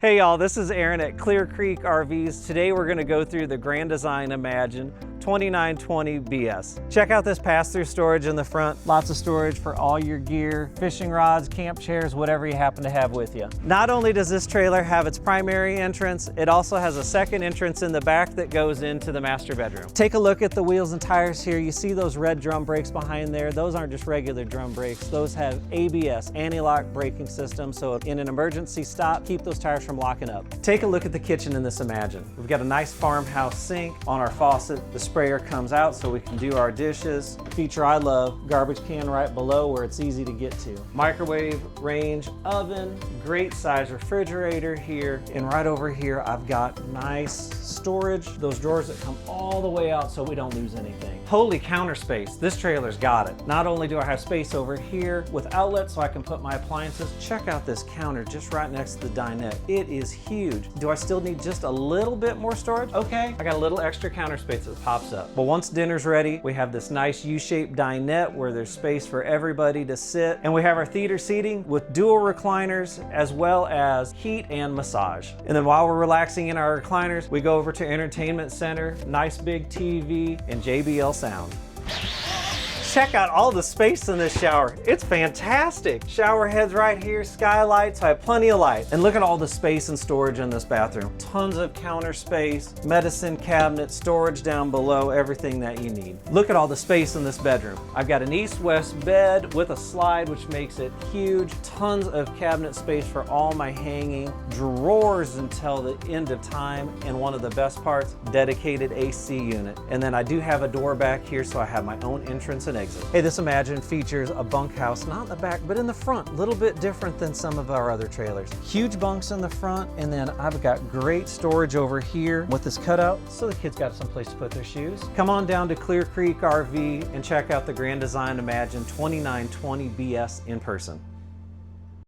Hey y'all, this is Aaron at Clear Creek RVs. Today we're going to go through the Grand Design Imagine 2920 BS. Check out this pass-through storage in the front. Lots of storage for all your gear, fishing rods, camp chairs, whatever you happen to have with you. Not only does this trailer have its primary entrance, it also has a second entrance in the back that goes into the master bedroom. Take a look at the wheels and tires here. You see those red drum brakes behind there. Those aren't just regular drum brakes. Those have ABS, anti-lock braking system, so in an emergency stop, keep those tires from locking up. Take a look at the kitchen in this Imagine. We've got a nice farmhouse sink on our faucet. The sprayer comes out so we can do our dishes. A feature I love, garbage can right below where it's easy to get to. Microwave, range, oven, great size refrigerator here. And right over here, I've got nice storage, those drawers that come all the way out so we don't lose anything. Holy counter space, this trailer's got it. Not only do I have space over here with outlets so I can put my appliances, check out this counter just right next to the dinette. It is huge. Do I still need just a little bit more storage? Okay, I got a little extra counter space that pops up. But once dinner's ready, we have this nice U-shaped dinette where there's space for everybody to sit. And we have our theater seating with dual recliners as well as heat and massage. And then while we're relaxing in our recliners, we go over to entertainment center, nice big TV and JBL sound. Check out all the space in this shower. It's fantastic. Shower heads right here, skylights, I have plenty of light. And look at all the space and storage in this bathroom. Tons of counter space, medicine cabinet, storage down below, everything that you need. Look at all the space in this bedroom. I've got an east-west bed with a slide, which makes it huge. Tons of cabinet space for all my hanging, drawers until the end of time, and one of the best parts, dedicated AC unit. And then I do have a door back here, so I have my own entrance and exit. Hey, this Imagine features a bunkhouse, not in the back, but in the front. A little bit different than some of our other trailers. Huge bunks in the front, and then I've got great storage over here with this cutout, so the kids got some place to put their shoes. Come on down to Clear Creek RV and check out the Grand Design Imagine 2920 BS in person.